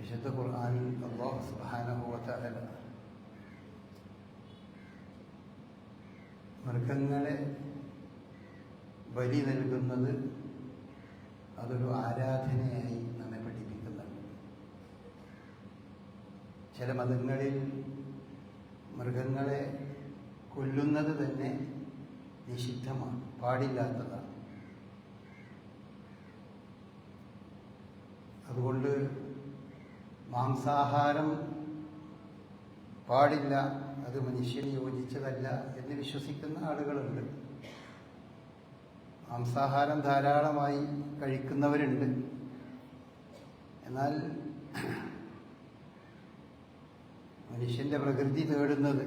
വിശുദ്ധ ഖുർആനിൽ അല്ലാഹു സുബ്ഹാനഹു വ തആല മൃഗങ്ങളെ ബലി നൽകുന്നത് അതൊരു ആരാധനയായി നമ്മെ പഠിപ്പിക്കുന്നുണ്ട്. ചില മതങ്ങളിൽ മൃഗങ്ങളെ കൊല്ലുന്നത് തന്നെ നിഷിദ്ധമാണ്, പാടില്ലാത്തതാണ്. അതുകൊണ്ട് മാംസാഹാരം പാടില്ല, അത് മനുഷ്യന് യോജിച്ചതല്ല എന്ന് വിശ്വസിക്കുന്ന ആളുകളുണ്ട്. മാംസാഹാരം ധാരാളമായി കഴിക്കുന്നവരുണ്ട്. എന്നാൽ മനുഷ്യൻ്റെ പ്രകൃതി തേടുന്നത്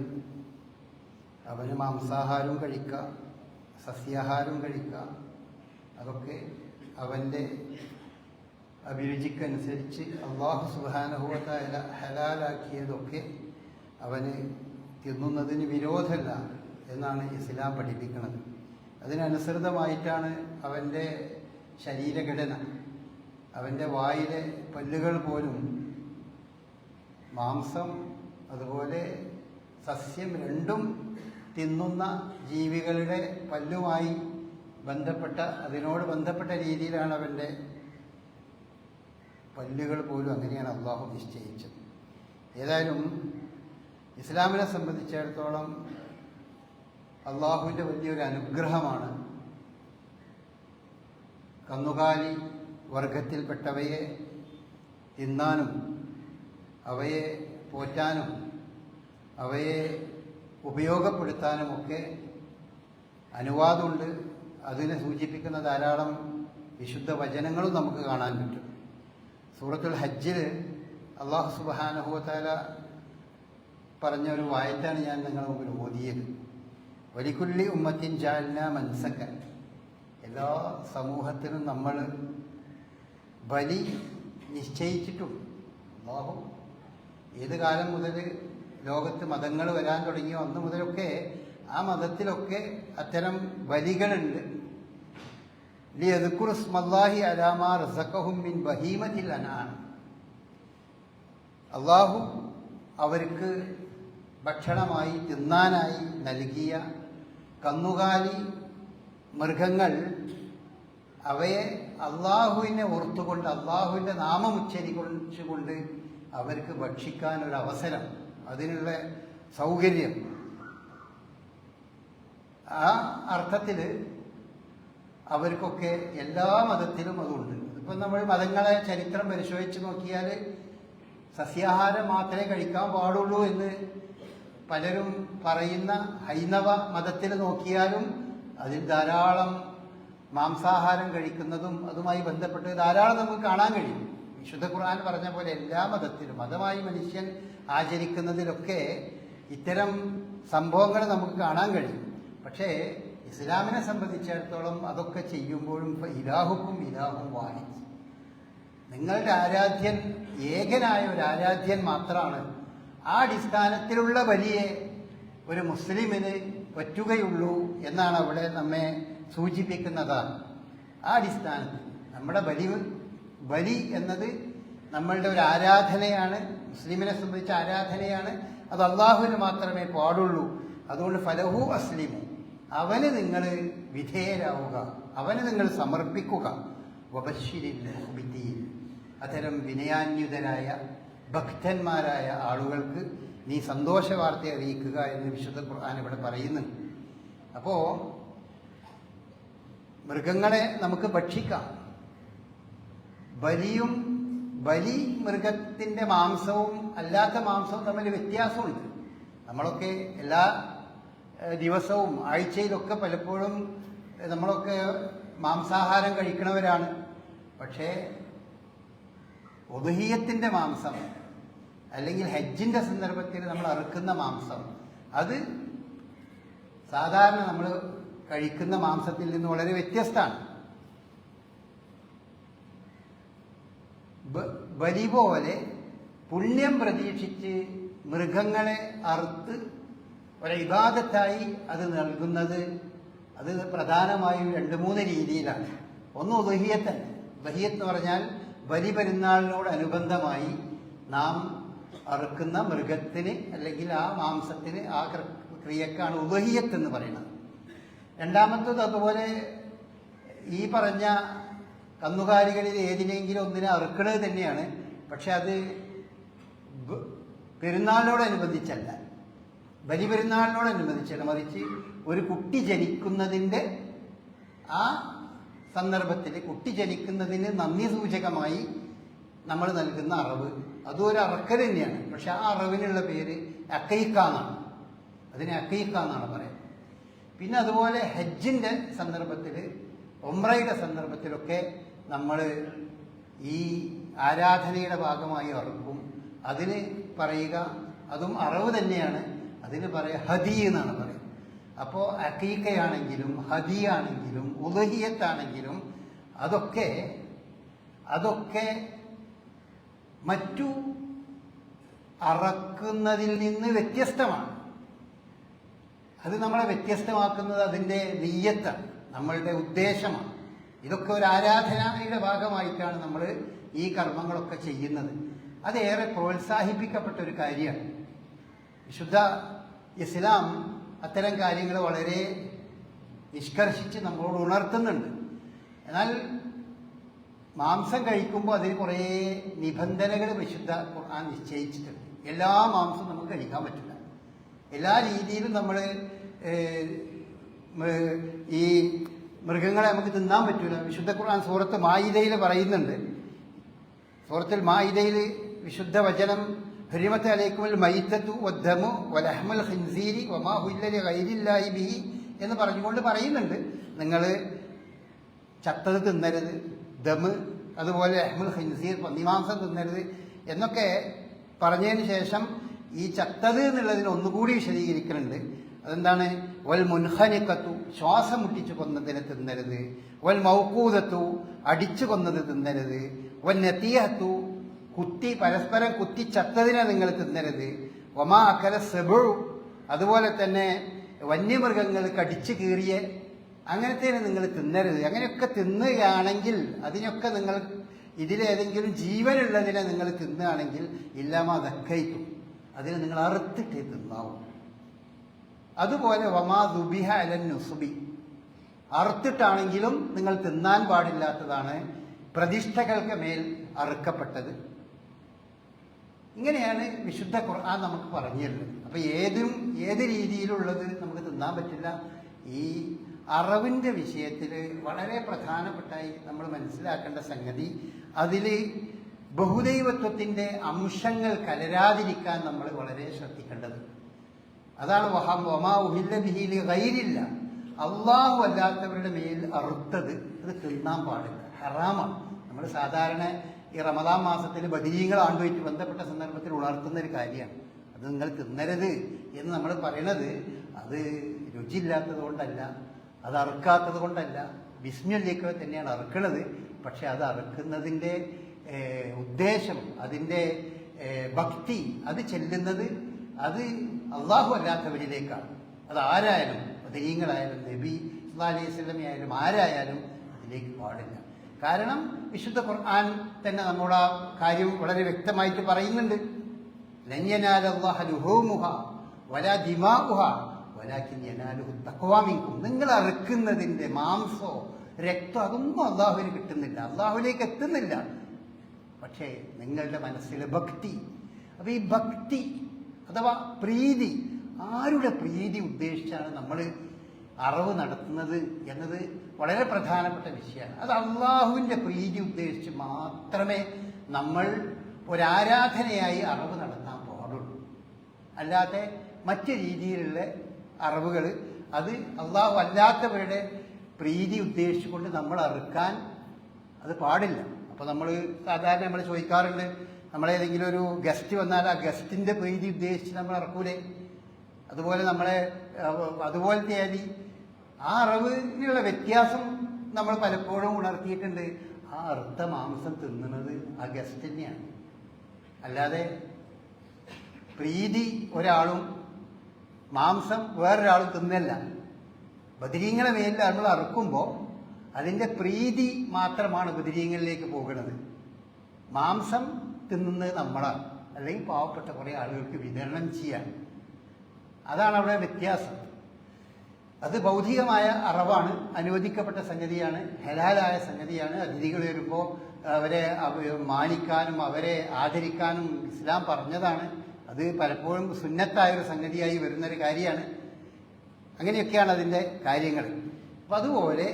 അവന് മാംസാഹാരം കഴിക്കാം, സസ്യാഹാരം കഴിക്കാം. അതൊക്കെ അവൻ്റെ അഭിരുചിക്കനുസരിച്ച് അല്ലാഹു സുബ്ഹാനഹു വ തആല ഹലാലാക്കിയതൊക്കെ അവന് തിന്നുന്നതിന് വിരോധമല്ല എന്നാണ് ഇസ്ലാം പഠിപ്പിക്കുന്നത്. അതിനനുസൃതമായിട്ടാണ് അവൻ്റെ ശരീരഘടന. അവൻ്റെ വായിലെ പല്ലുകൾ പോലും മാംസം അതുപോലെ സസ്യം രണ്ടും തിന്നുന്ന ജീവികളുടെ പല്ലുമായി ബന്ധപ്പെട്ട, അതിനോട് ബന്ധപ്പെട്ട രീതിയിലാണ് അവൻ്റെ പല്ലുകൾ പോലും. അങ്ങനെയാണ് അള്ളാഹു നിശ്ചയിച്ചത്. ഏതായാലും ഇസ്ലാമിനെ സംബന്ധിച്ചിടത്തോളം അള്ളാഹുവിൻ്റെ വലിയൊരു അനുഗ്രഹമാണ് കന്നുകാലി വർഗത്തിൽപ്പെട്ടവയെ തിന്നാനും അവയെ പോറ്റാനും അവയെ ഉപയോഗപ്പെടുത്താനുമൊക്കെ അനുവാദമുണ്ട്. അതിനെ സൂചിപ്പിക്കുന്ന ധാരാളം വിശുദ്ധ വചനങ്ങളും നമുക്ക് കാണാൻ പറ്റും. സൂറത്തുൽ ഹജ്ജിൽ അല്ലാഹു സുബ്ഹാനഹു വ തആല പറഞ്ഞ ഒരു വായത്താണ് ഞാൻ നിങ്ങളുടെ മുമ്പിൽ ഓതിയത്. വലിക്കുല്ലി ഉമ്മത്തിൻ ജഅൽനാ മൻസകൻ. എല്ലാ സമൂഹത്തിനും നമ്മൾ ബലി നിശ്ചയിച്ചിട്ടുണ്ട്. അല്ലാഹു ഏത് കാലം മുതൽ ലോകത്ത് മതങ്ങൾ വരാൻ തുടങ്ങിയോ അന്ന് മുതലൊക്കെ ആ മതത്തിലൊക്കെ അത്തരം ബലികളുണ്ട്. ലിയദ്കുറു ഇസ്മല്ലാഹി അലാ മാ റസഖഹും മിൻ ബഹീമത്തിൽ അൻആം. അല്ലാഹു അവർക്ക് ഭക്ഷണമായി തിന്നാനായി നൽകിയ കന്നുകാലി മൃഗങ്ങൾ, അവയെ അള്ളാഹുവിനെ ഓർത്തുകൊണ്ട് അള്ളാഹുവിൻ്റെ നാമം ഉച്ചരിച്ചുകൊണ്ട് അവർക്ക് ഭക്ഷിക്കാനൊരവസരം, അതിനുള്ള സൗകര്യം, ആ അർത്ഥത്തിൽ അവർക്കൊക്കെ എല്ലാ മതത്തിലും അതുണ്ട്. ഇപ്പം നമ്മൾ മതങ്ങളെ ചരിത്രം പരിശോധിച്ച് നോക്കിയാൽ സസ്യാഹാരം മാത്രമേ കഴിക്കാൻ പാടുള്ളൂ എന്ന് പലരും പറയുന്ന ഹൈന്ദവ മതത്തിൽ നോക്കിയാലും അതിൽ ധാരാളം മാംസാഹാരം കഴിക്കുന്നതും അതുമായി ബന്ധപ്പെട്ട് ധാരാളം നമുക്ക് കാണാൻ കഴിയും. വിശുദ്ധ ഖുർആൻ പറഞ്ഞ പോലെ എല്ലാ മതത്തിലും മതമായി മനുഷ്യൻ ആചരിക്കുന്നതിലൊക്കെ ഇത്തരം സംഭവങ്ങൾ നമുക്ക് കാണാൻ കഴിയും. പക്ഷേ ഇസ്ലാമിനെ സംബന്ധിച്ചിടത്തോളം അതൊക്കെ ചെയ്യുമ്പോഴും ഇലാഹുക്കും ഇലാഹും വാഹിദ്, നിങ്ങളുടെ ആരാധ്യൻ ഏകനായ ഒരു ആരാധ്യൻ മാത്രമാണ്. ആ അടിസ്ഥാനത്തിലുള്ള ബലിയെ ഒരു മുസ്ലിമിന് പറ്റുകയുള്ളൂ എന്നാണ് അവിടെ നമ്മെ സൂചിപ്പിക്കുന്നതാണ്. ആ അടിസ്ഥാനത്തിൽ നമ്മുടെ ബലി എന്നത് നമ്മളുടെ ഒരു ആരാധനയാണ്, മുസ്ലിമിനെ സംബന്ധിച്ച ആരാധനയാണ്. അത് അള്ളാഹുവിന് മാത്രമേ പാടുള്ളൂ. അതുകൊണ്ട് ഫലഹു അസ്ലിമു, അവന് നിങ്ങൾ വിധേയരാവുക, അവന് നിങ്ങൾ സമർപ്പിക്കുക. വബശ്ശിരിൽ മുഖ്ബിതീൻ, അത്തരം വിനയാന്യുതരായ ഭക്തന്മാരായ ആളുകൾക്ക് നീ സന്തോഷ വാർത്ത അറിയിക്കുക എന്ന് വിശുദ്ധ ഖുർആൻ ഇവിടെ പറയുന്നുണ്ട്. അപ്പോൾ മൃഗങ്ങളെ നമുക്ക് ഭക്ഷിക്കാം. ബലി മൃഗത്തിൻ്റെ മാംസവും അല്ലാത്ത മാംസവും തമ്മിൽ വ്യത്യാസമുണ്ട്. നമ്മളൊക്കെ എല്ലാ ദിവസവും ആഴ്ചയിലൊക്കെ പലപ്പോഴും നമ്മളൊക്കെ മാംസാഹാരം കഴിക്കുന്നവരാണ്. പക്ഷേ ഉദ്ഹിയ്യത്തിൻ്റെ മാംസം അല്ലെങ്കിൽ ഹജ്ജിൻ്റെ സന്ദർഭത്തിൽ നമ്മൾ അറുക്കുന്ന മാംസം, അത് സാധാരണ നമ്മൾ കഴിക്കുന്ന മാംസത്തിൽ നിന്ന് വളരെ വ്യത്യസ്തമാണ്. ബലി പോലെ പുണ്യം പ്രതീക്ഷിച്ച് മൃഗങ്ങളെ അറുത്ത് ഒരു ഇബാദത്തായി അത് നൽകുന്നത്, അത് പ്രധാനമായും 2-3 രീതിയിലാണ്. ഒന്ന് ഉദ്ഹിയ്യത്ത് എന്ന് പറഞ്ഞാൽ ബലി പെരുന്നാളിനോടനുബന്ധമായി നാം അറുക്കുന്ന മൃഗത്തിന് അല്ലെങ്കിൽ ആ മാംസത്തിന് ആ ക്രിയക്കാണ് ഉദഹിയത്ത് എന്ന് പറയുന്നത്. രണ്ടാമത്തത് അതുപോലെ ഈ പറഞ്ഞ കന്നുകാലികളിൽ ഏതിനെങ്കിലും ഒന്നിനെ അറുക്കുന്നത് തന്നെയാണ്. പക്ഷെ അത് പെരുന്നാളിനോടനുബന്ധിച്ചല്ല, ബലിപെരുന്നാളിനോടനുബന്ധിച്ചല്ല, മറിച്ച് ഒരു കുട്ടി ജനിക്കുന്നതിൻ്റെ ആ സന്ദർഭത്തിൽ കുട്ടി ജനിക്കുന്നതിന് നന്ദി സൂചകമായി നമ്മൾ നൽകുന്ന അറവ്, അതും ഒരു അറക്കൽ തന്നെയാണ്. പക്ഷെ ആ അറവിനുള്ള പേര് അക്കീഖ എന്നാണ്. അതിനെ അക്കീഖ എന്നാണ് പറയുന്നത്. പിന്നെ അതുപോലെ ഹജ്ജിൻ്റെ സന്ദർഭത്തിൽ, ഉംറയുടെ സന്ദർഭത്തിലൊക്കെ നമ്മൾ ഈ ആരാധനയുടെ ഭാഗമായി അറുക്കും. അതിന് പറയുക, അതും അറവ് തന്നെയാണ്, അതിന് പറയുക ഹദി എന്നാണ് പറയുക. അപ്പോൾ അക്കീഖയാണെങ്കിലും ഹദിയാണെങ്കിലും ഉദഹിയത്താണെങ്കിലും അതൊക്കെ മറ്റു അറക്കുന്നതിൽ നിന്ന് വ്യത്യസ്തമാണ്. അത് നമ്മളെ വ്യത്യസ്തമാക്കുന്നത് അതിൻ്റെ നിയ്യത്താണ്, നമ്മളുടെ ഉദ്ദേശമാണ്. ഇതൊക്കെ ഒരു ആരാധനയുടെ ഭാഗമായിട്ടാണ് നമ്മൾ ഈ കർമ്മങ്ങളൊക്കെ ചെയ്യുന്നത്. അതേറെ പ്രോത്സാഹിപ്പിക്കപ്പെട്ട ഒരു കാര്യമാണ്. വിശുദ്ധ ഇസ്ലാം അത്തരം കാര്യങ്ങൾ വളരെ നിഷ്കർഷിച്ച് നമ്മളോട് ഉണർത്തുന്നുണ്ട്. എന്നാൽ മാംസം കഴിക്കുമ്പോൾ അതിന് കുറേ നിബന്ധനകൾ വിശുദ്ധ ഖുർആൻ നിശ്ചയിച്ചിട്ടുണ്ട്. എല്ലാ മാംസവും നമുക്ക് കഴിക്കാൻ പറ്റില്ല. എല്ലാ രീതിയിലും നമ്മൾ ഈ മൃഗങ്ങളെ നമുക്ക് തിന്നാൻ പറ്റില്ല. വിശുദ്ധ ഖുർആൻ സൂറത്ത് മാഇദയിൽ പറയുന്നുണ്ട്. സൂറത്തുൽ മാഇദയിൽ വിശുദ്ധ വചനം ഹുരിമത്ത് അലൈക്കുമുൽ മൈത്തത്തു വദ്ദമു വലഹ്മുൽ ഖിൻസീരി വമാ ഉഹില്ല ലിഗൈരില്ലാഹി ബിഹി എന്ന് പറഞ്ഞുകൊണ്ട് പറയുന്നുണ്ട്, നിങ്ങൾ ചത്തത് തിന്നരുത്, ദമ് അതുപോലെ ലഹ്മുൽ ഖിൻസീർ പന്നിമാംസം തിന്നരുത് എന്നൊക്കെ പറഞ്ഞതിന് ശേഷം ഈ ചത്തത് എന്നുള്ളതിന് ഒന്നുകൂടി വിശദീകരിക്കുന്നുണ്ട്. അതെന്താണ്? വൽ മുൻഖനിഖത്തു ശ്വാസം മുട്ടിച്ചു കൊന്നതിനെ തിന്നരുത്, വൽ മൗഖൂദത്തു അടിച്ചു കൊന്നത് തിന്നരുത്, വൽ നതിയഹത്തു പരസ്പരം കുത്തി ചത്തതിനെ നിങ്ങൾ തിന്നരുത്, വമാ അക്കല സബു അതുപോലെ തന്നെ വന്യമൃഗങ്ങൾ കടിച്ചു കീറിയ അങ്ങനത്തേനെ നിങ്ങൾ തിന്നരുത്. അങ്ങനെയൊക്കെ തിന്നുകയാണെങ്കിൽ അതിനൊക്കെ നിങ്ങൾ ഇതിലേതെങ്കിലും ജീവനുള്ളതിനെ നിങ്ങൾ തിന്നുകയാണെങ്കിൽ ഇല്ലാമ ദക്കയിക്കും, അതിനെ നിങ്ങൾ അറുത്തിട്ടേ തിന്നാവും. അതുപോലെ വമാ ദുബിഹ അലൻ നുസുബി അറുത്തിട്ടാണെങ്കിലും നിങ്ങൾ തിന്നാൻ പാടില്ലാത്തതാണ് പ്രതിഷ്ഠകൾക്ക് മേൽ അറുക്കപ്പെട്ടത്. ഇങ്ങനെയാണ് വിശുദ്ധ ഖുർആൻ നമുക്ക് പറഞ്ഞു തരുന്നത്. അപ്പൊ ഏത് രീതിയിലുള്ളത് നമുക്ക് തിന്നാൻ പറ്റില്ല. ഈ അറവിൻ്റെ വിഷയത്തിൽ വളരെ പ്രധാനപ്പെട്ടായി നമ്മൾ മനസ്സിലാക്കേണ്ട സംഗതി, അതിൽ ബഹുദൈവത്വത്തിൻ്റെ അംശങ്ങൾ കലരാതിരിക്കാൻ നമ്മൾ വളരെ ശ്രദ്ധിക്കേണ്ടത്. അതാണ് വമാ ഉഹില്ല ബിഹി ലിഗൈരില്ല, അള്ളാഹു അല്ലാത്തവരുടെ മേൽ അറുത്തത് അത് തിന്നാൻ പാടില്ല, ഹറാമാണ്. നമ്മൾ സാധാരണ ഈ റമദാൻ മാസത്തിൽ ബദരീങ്ങളാണ്ടുമായിട്ട് ബന്ധപ്പെട്ട സന്ദർഭത്തിൽ ഉണർത്തുന്ന ഒരു കാര്യമാണ്. അത് നിങ്ങൾ തിന്നരുത് എന്ന് നമ്മൾ പറയണത് അത് രുചിയില്ലാത്തത് കൊണ്ടല്ല, അത് അറുക്കാത്തത് കൊണ്ടല്ല, ബിസ്മില്ലേക്ക് തന്നെയാണ് അറുക്കണത്. പക്ഷെ അത് അറുക്കുന്നതിൻ്റെ ഉദ്ദേശം, അതിൻ്റെ ഭക്തി, അത് ചെല്ലുന്നത് അത് അള്ളാഹു അല്ലാത്തവരിലേക്കാണ്. അത് ആരായാലും, ബദരീങ്ങളായാലും നബി സല്ലല്ലാഹു അലൈഹി വസല്ലം ആയാലും ആരായാലും അതിലേക്ക് പാടില്ല. കാരണം വിശുദ്ധ ഖുർആൻ തന്നെ നമ്മുടെ ആ കാര്യം വളരെ വ്യക്തമായിട്ട് പറയുന്നുണ്ട്. ലൻ യനാലല്ലാഹ ലുഹൂമുഹ വലാ ദിമാഉഹ വലാകിൻ യനാലുഹു തഖ്വാ മിൻകും. നിങ്ങൾ അറുക്കുന്നതിൻ്റെ മാംസോ രക്തം അതൊന്നും അള്ളാഹുവിന് കിട്ടുന്നില്ല, അള്ളാഹുവിലേക്ക് എത്തുന്നില്ല. പക്ഷേ നിങ്ങളുടെ മനസ്സിലെ ഭക്തി, അപ്പൊ ഈ ഭക്തി അഥവാ പ്രീതി, ആരുടെ പ്രീതി ഉദ്ദേശിച്ചാണ് നമ്മൾ അറവ് നടത്തുന്നത് എന്നത് വളരെ പ്രധാനപ്പെട്ട വിഷയമാണ്. അത് അള്ളാഹുവിൻ്റെ പ്രീതി ഉദ്ദേശിച്ച് മാത്രമേ നമ്മൾ ഒരാരാധനയായി അറവ് നടത്താൻ പാടുള്ളൂ. അല്ലാതെ മറ്റ് രീതിയിലുള്ള അറവുകൾ അത് അള്ളാഹു അല്ലാത്തവരുടെ പ്രീതി ഉദ്ദേശിച്ചുകൊണ്ട് നമ്മൾ അറുക്കാൻ അത് പാടില്ല. അപ്പോൾ നമ്മൾ സാധാരണ നമ്മൾ ചോദിക്കാറുണ്ട്, നമ്മളേതെങ്കിലും ഒരു ഗസ്റ്റ് വന്നാൽ ആ ഗസ്റ്റിൻ്റെ പ്രീതി ഉദ്ദേശിച്ച് നമ്മൾ അറക്കൂലേ? അതുപോലത്തെ ആ അറവിനുള്ള വ്യത്യാസം നമ്മൾ പലപ്പോഴും ഉണർത്തിയിട്ടുണ്ട്. ആ അറുത്ത മാംസം തിന്നുന്നത് ആ ഗസ്റ്റ് തന്നെയാണ്. അല്ലാതെ പ്രീതി ഒരാളും മാംസം വേറൊരാളും തിന്നല്ല. ബദരീങ്ങളെ മേലിൽ നമ്മൾ അറുക്കുമ്പോൾ അതിൻ്റെ പ്രീതി മാത്രമാണ് ബദരീങ്ങളിലേക്ക് പോകുന്നത്. മാംസം തിന്നുന്നത് നമ്മളാണ്. അല്ലെങ്കിൽ പാവപ്പെട്ട കുറേ ആളുകൾക്ക് വിതരണം ചെയ്യാൻ. അതാണ് അവിടെ വ്യത്യാസം. അത് ഭൗതികമായ അറവാണ്, അനുവദിക്കപ്പെട്ട സംഗതിയാണ്, ഹലാലായ സംഗതിയാണ്. അതിഥികൾ വരുമ്പോൾ അവരെ മാനിക്കാനും അവരെ ആദരിക്കാനും ഇസ്ലാം പറഞ്ഞതാണ്. അത് പലപ്പോഴും സുന്നത്തായൊരു സംഗതിയായി വരുന്നൊരു കാര്യമാണ്. അങ്ങനെയൊക്കെയാണ് അതിൻ്റെ കാര്യങ്ങൾ. അപ്പം അതുപോലെ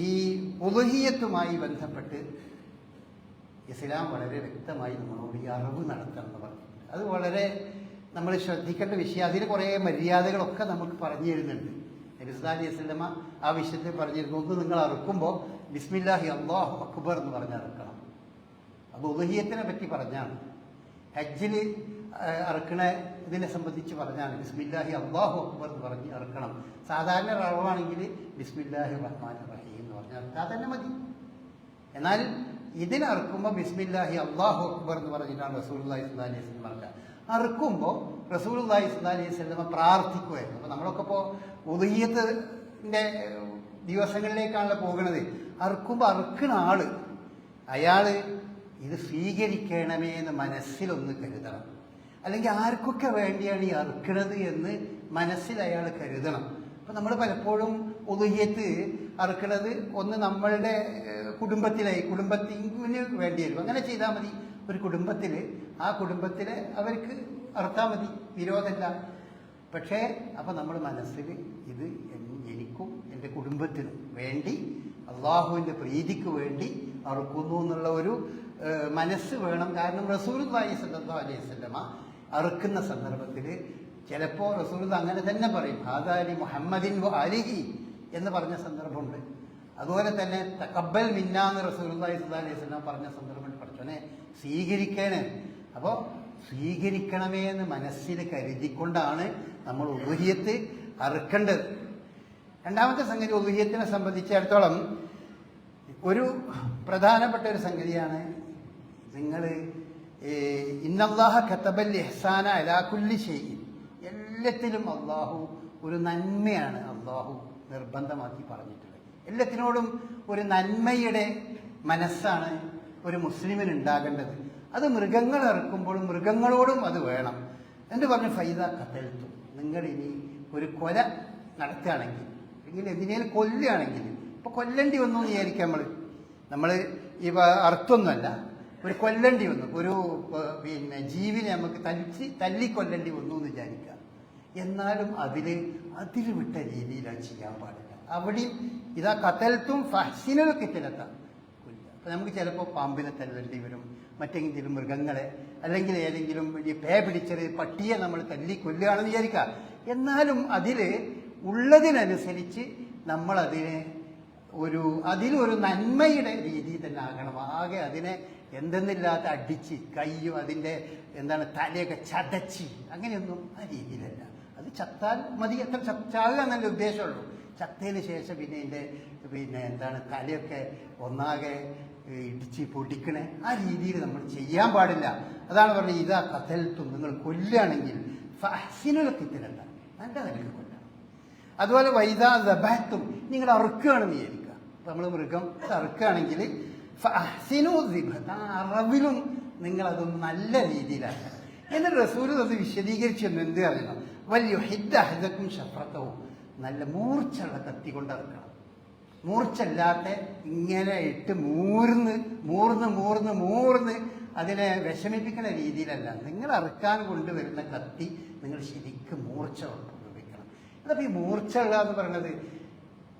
ഈ ഉളുഹിയ്യത്തുമായി ബന്ധപ്പെട്ട് ഇസ്ലാം വളരെ വ്യക്തമായി നമ്മളോട് ഈ അറിവ് നടത്തണം എന്ന് പറഞ്ഞിട്ടുണ്ട്. അത് വളരെ നമ്മൾ ശ്രദ്ധിക്കേണ്ട വിഷയം. അതിന് കുറേ മര്യാദകളൊക്കെ നമുക്ക് പറഞ്ഞു തരുന്നുണ്ട്. നബി സല്ലല്ലാഹു അലൈഹി വസല്ലമ ആ വിഷയത്തിൽ പറഞ്ഞിരുന്നു, ഒന്ന് നിങ്ങൾ അറുക്കുമ്പോൾ ബിസ്മില്ലാഹി അല്ലാഹു അക്ബർ എന്ന് പറഞ്ഞ് അറുക്കണം. അത് ഉളുഹിയ്യത്തിനെ പറ്റി പറഞ്ഞാണ്. ഹജ്ജിൽ അറുക്കണ ഇതിനെ സംബന്ധിച്ച് പറഞ്ഞാണ് ബിസ്മില്ലാഹി അല്ലാഹു അക്ബർ എന്ന് പറഞ്ഞ് അറുക്കണം. സാധാരണ റവാണെങ്കിൽ ബിസ്മില്ലാഹി റഹ്മാൻ റഹീം എന്ന് പറഞ്ഞ് അറുക്കാൻ തന്നെ മതി. എന്നാൽ ഇതിനറുക്കുമ്പോൾ ബിസ്മില്ലാഹി അല്ലാഹു അക്ബർ എന്ന് പറഞ്ഞിട്ടാണ് റസൂലുള്ളാഹി സ്വല്ലല്ലാഹു അലൈഹി വസല്ലം പറഞ്ഞത്. അറുക്കുമ്പോൾ റസൂലുള്ളാഹി സ്വല്ലല്ലാഹു അലൈഹി വസല്ലം പ്രാർത്ഥിക്കുമായിരുന്നു. അപ്പോൾ നമ്മളൊക്കെ ഇപ്പോൾ ഉളുഹിയ്യത്തിന്റെ ദിവസങ്ങളിലേക്കാണല്ലോ പോകുന്നത്. അറുക്കുമ്പോൾ അറുക്കണ ആള് അയാൾ ഇത് സ്വീകരിക്കണമേ എന്ന് മനസ്സിലൊന്ന് കരുതണം. അല്ലെങ്കിൽ ആർക്കൊക്കെ വേണ്ടിയാണ് ഈ അറുക്കണത് എന്ന് മനസ്സിൽ അയാൾ കരുതണം. അപ്പം നമ്മൾ പലപ്പോഴും ഉളുഹിയ്യത്ത് അറുക്കണത് ഒന്ന് നമ്മളുടെ കുടുംബത്തിന് വേണ്ടി വരും. അങ്ങനെ ചെയ്താൽ മതി. ഒരു കുടുംബത്തിൽ ആ കുടുംബത്തിലെ അവർക്ക് അറുത്താൽ മതി, വിരോധമല്ല. പക്ഷേ അപ്പം നമ്മൾ മനസ്സിൽ ഇത് എനിക്കും എൻ്റെ കുടുംബത്തിനും വേണ്ടി അള്ളാഹുവിൻ്റെ പ്രീതിക്ക് വേണ്ടി അറുക്കുന്നു എന്നുള്ള ഒരു മനസ്സ് വേണം. കാരണം റസൂലുള്ളാഹി സ്വല്ലല്ലാഹു അലൈഹി വസല്ലമ അറുക്കുന്ന സന്ദർഭത്തിൽ ചിലപ്പോൾ റസൂൽ അങ്ങനെ തന്നെ പറയും, ഹാദാലി മുഹമ്മദിൻ വ അലിഹി എന്ന് പറഞ്ഞ സന്ദർഭമുണ്ട്. അതുപോലെ തന്നെ തഖബ്ബൽ മിന്നാ എന്ന് റസൂലുള്ളാഹി സ്വല്ലല്ലാഹു അലൈഹി വസല്ലം പറഞ്ഞ സന്ദർഭമുണ്ട്. പഠിച്ചോനെ സ്വീകരിക്കണേ. അപ്പോൾ സ്വീകരിക്കണമേ എന്ന് മനസ്സിൽ കരുതിക്കൊണ്ടാണ് നമ്മൾ ഉളുഹിയ്യത്ത് അറുക്കേണ്ടത്. രണ്ടാമത്തെ സംഗതി, ഉളുഹിയ്യത്തിനെ സംബന്ധിച്ചിടത്തോളം ഒരു പ്രധാനപ്പെട്ട ഒരു സംഗതിയാണ്, നിങ്ങൾ ഇന്നല്ലാഹ കതബൽ ഇഹ്സാന അലാ കുല്ലി ഷൈഇൻ, എല്ലാത്തിലും അള്ളാഹു ഒരു നന്മയാണ് അള്ളാഹു നിർബന്ധമാക്കി പറഞ്ഞിട്ടുള്ളത്. എല്ലാത്തിനോടും ഒരു നന്മയുടെ മനസ്സാണ് ഒരു മുസ്ലിമിന് ഉണ്ടാകേണ്ടത്. അത് മൃഗങ്ങൾ ഇറക്കുമ്പോഴും മൃഗങ്ങളോടും അത് വേണം. എന്ന് പറഞ്ഞ് ഫൈദ ഖതൽതു, നിങ്ങൾ ഇനി ഒരു കൊല നടത്തുകയാണെങ്കിൽ അല്ലെങ്കിൽ എന്തിനേലും കൊല്ലുകയാണെങ്കിൽ, ഇപ്പോൾ കൊല്ലേണ്ടി വന്നു എന്ന് വിചാരിക്കാം. നമ്മൾ ഇവ അർത്ഥമൊന്നുമല്ല, ഒരു കൊല്ലേണ്ടി വന്നു, ഒരു ജീവിനെ നമുക്ക് തല്ലിക്കൊല്ലേണ്ടി വന്നു എന്ന് വിചാരിക്കുക. എന്നാലും അതിൽ വിട്ട രീതിയിലാണ് ചെയ്യാൻ പാടില്ല. അവിടെയും ഇതാ ഖതൽതും ഫഹ്സിനുൽ ഖിത്ലത കൊല്ലുക. അപ്പം നമുക്ക് ചിലപ്പോൾ പാമ്പിനെ തല്ലേണ്ടി വരും, മറ്റെങ്കിലും മൃഗങ്ങളെ, അല്ലെങ്കിൽ ഏതെങ്കിലും വലിയ പേ പിടിച്ചത് പട്ടിയെ നമ്മൾ തല്ലിക്കൊല്ലുകയാണെന്ന് വിചാരിക്കുക. എന്നാലും ഉള്ളതിനനുസരിച്ച് നമ്മളതിനെ അതിലൊരു നന്മയുടെ രീതി തന്നെ ആകണം. ആകെ അതിനെ എന്തെന്നില്ലാത്ത അടിച്ച് കയ്യും അതിൻ്റെ തലയൊക്കെ ചതച്ച് അങ്ങനെയൊന്നും ആ രീതിയിലല്ല. അത് ചത്താൽ മതി, എത്ര ചത്താകുക എന്നല്ല ഉദ്ദേശമുള്ളൂ. ചത്തതിന് ശേഷം തലയൊക്കെ ഒന്നാകെ ഇടിച്ച് പൊടിക്കണേ ആ രീതിയിൽ നമ്മൾ ചെയ്യാൻ പാടില്ല. അതാണ് പറഞ്ഞത്, ഇതാ ഖതൽതും, നിങ്ങൾ കൊല്ലുകയാണെങ്കിൽ ഫഹ്സിനുൽ ഖിത്ലത, നല്ല നിലക്ക് കൊല്ലണം. അതുപോലെ വൈദാ ദബഹ്തും, നിങ്ങൾ അറുക്കുകയാണെന്ന് വിചാരിക്കുക. അപ്പം നമ്മൾ മൃഗം അറുക്കുകയാണെങ്കിൽ ഫഹ്സിനു ദിബ്ഹത, അറവിലും നിങ്ങളതൊന്ന് നല്ല രീതിയിലാക്കണം. എന്നിട്ട് റസൂൽ അത് വിശദീകരിച്ചു. എന്ത് അറിയണം, വൽയുഹിദ്ദ അഹദക്കും ശഫ്രതഹു, നല്ല മൂർച്ചയുള്ള കത്തി കൊണ്ട് അറുക്കണം. മൂർച്ചല്ലാത്ത ഇങ്ങനെ ഇട്ട് മൂർന്ന് അതിനെ വിഷമിപ്പിക്കുന്ന രീതിയിലല്ല. നിങ്ങൾ അറുക്കാൻ കൊണ്ടുവരുന്ന കത്തി നിങ്ങൾ ശരിക്കും മൂർച്ച ഉപയോഗിക്കണം. അതപ്പോൾ ഈ മൂർച്ചയുള്ള എന്ന് പറയുന്നത്,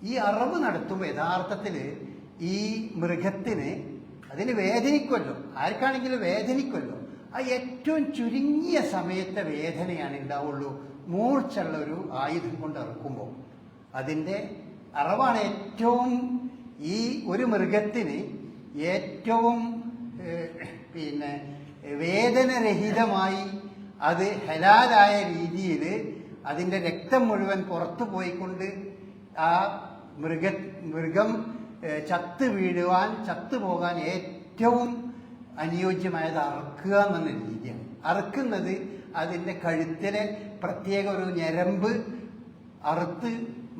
ഈ അറവ് നടത്തുമ്പോൾ യഥാർത്ഥത്തിൽ ഈ മൃഗത്തിന് അതിന് വേദനിക്കുമല്ലോ, ആർക്കാണെങ്കിലും വേദനിക്കുമല്ലോ. ആ ഏറ്റവും ചുരുങ്ങിയ സമയത്തെ വേദനയാണ് ഉണ്ടാവുള്ളൂ മൂർച്ചുള്ള ഒരു ആയുധം കൊണ്ട് ഇറക്കുമ്പോൾ. അതിൻ്റെ അറവാണ് ഏറ്റവും ഈ ഒരു മൃഗത്തിന് ഏറ്റവും വേദനരഹിതമായി അത് ഹലാലായ രീതിയിൽ അതിൻ്റെ രക്തം മുഴുവൻ പുറത്തു പോയിക്കൊണ്ട് ആ മൃഗം ചത്തുപോകാൻ ഏറ്റവും അനുയോജ്യമായത് അറുക്കുക എന്നുള്ള രീതിയാണ്. അറുക്കുന്നത് അതിൻ്റെ കഴുത്തിലെ പ്രത്യേക ഒരു ഞരമ്പ് അറുത്ത്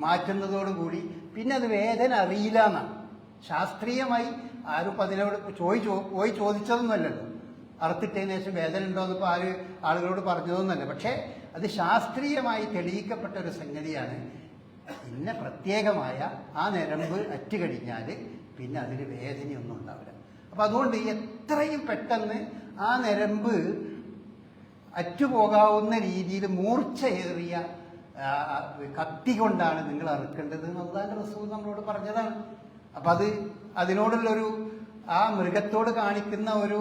മാറ്റുന്നതോടുകൂടി പിന്നെ അത് വേദന അറിയില്ല എന്നാണ്. ശാസ്ത്രീയമായി ആരും അതിനോട് പോയി ചോദിച്ചതൊന്നുമല്ലല്ലോ. അറുത്തിട്ടതിന് ശേഷം വേദന ഉണ്ടോയെന്ന് ഇപ്പോൾ ആളുകളോട് പറഞ്ഞതൊന്നല്ല. പക്ഷേ അത് ശാസ്ത്രീയമായി തെളിയിക്കപ്പെട്ട ഒരു സംഗതിയാണ്. ഇന്ന പ്രത്യേകമായ ആ ഞരമ്പ് അറ്റുകഴിഞ്ഞാൽ പിന്നെ അതിൽ വേദനയൊന്നും ഉണ്ടാവില്ല. അപ്പം അതുകൊണ്ട് എത്രയും പെട്ടെന്ന് ആ ഞരമ്പ് അറ്റുപോകാവുന്ന രീതിയിൽ മൂർച്ചയേറിയ കത്തി കൊണ്ടാണ് നിങ്ങൾ അറുക്കേണ്ടത് എന്ന് അല്ലാഹുവിന്റെ റസൂൽ നമ്മളോട് പറഞ്ഞതാണ്. അപ്പം അതിനോടുള്ളൊരു ആ മൃഗത്തോട് കാണിക്കുന്ന ഒരു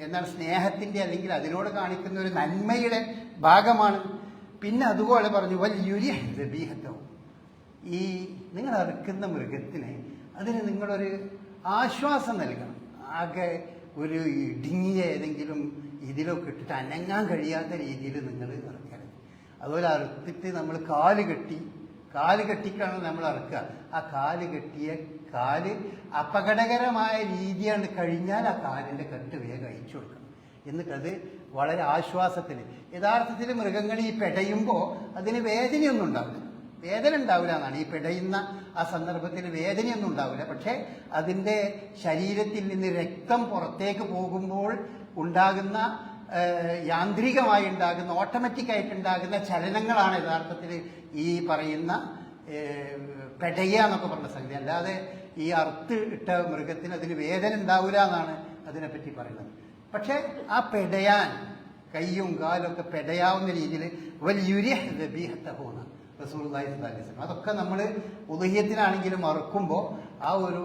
എന്താണ് സ്നേഹത്തിൻ്റെ അല്ലെങ്കിൽ അതിനോട് കാണിക്കുന്ന ഒരു നന്മയുടെ ഭാഗമാണ്. പിന്നെ അതുപോലെ പറഞ്ഞു വലിയൊരു ദബീഹത്തവും, ഈ നിങ്ങൾ അറുക്കുന്ന മൃഗത്തിന് അതിന് നിങ്ങളൊരു ആശ്വാസം നൽകണം. ആകെ ഒരു ഇടുങ്ങിയ ഏതെങ്കിലും ഇതിലൊക്കെ ഇട്ടിട്ട് അനങ്ങാൻ കഴിയാത്ത രീതിയിൽ നിങ്ങൾ ഇറക്കരുത്. അതുപോലെ അറുത്തിട്ട് നമ്മൾ കാല് കെട്ടിക്കാണ് നമ്മൾ ഇറക്കുക. ആ കാല് കെട്ടിയ കാല് അപകടകരമായ രീതിയാണ് കഴിഞ്ഞാൽ ആ കാലിൻ്റെ കെട്ട് വേഗം അയച്ചു കൊടുക്കണം. എന്നിട്ടത് വളരെ ആശ്വാസത്തിൽ, യഥാർത്ഥത്തിൽ മൃഗങ്ങൾ ഈ പെടയുമ്പോൾ അതിന് വേദനയൊന്നും ഉണ്ടാവില്ല. വേദന ഉണ്ടാവില്ല എന്നാണ്, ഈ പെടയുന്ന ആ സന്ദർഭത്തിൽ വേദനയൊന്നും ഉണ്ടാവില്ല. പക്ഷേ അതിൻ്റെ ശരീരത്തിൽ നിന്ന് രക്തം പുറത്തേക്ക് പോകുമ്പോൾ ഉണ്ടാകുന്ന യാന്ത്രികമായി ഉണ്ടാകുന്ന ഓട്ടോമാറ്റിക്കായിട്ടുണ്ടാകുന്ന ചലനങ്ങളാണ് യഥാർത്ഥത്തിൽ ഈ പറയുന്ന പെടയുക എന്നൊക്കെ പറഞ്ഞ സംഗതി. അല്ലാതെ ഈ അറുത്ത് ഇട്ട മൃഗത്തിന് അതിന് വേദന ഉണ്ടാവില്ല എന്നാണ് അതിനെപ്പറ്റി പറയുന്നത്. പക്ഷെ ആ പെടയാൻ കയ്യും കാലൊക്കെ പെടയാവുന്ന രീതിയിൽ വലിയ ദബീഹത്തഹൂന റസൂലുള്ളാഹി സ്വല്ലല്ലാഹി അലൈഹി വസല്ലം. അതൊക്കെ നമ്മൾ ഉദഹ്യത്തിനാണെങ്കിലും അറുക്കുമ്പോൾ ആ ഒരു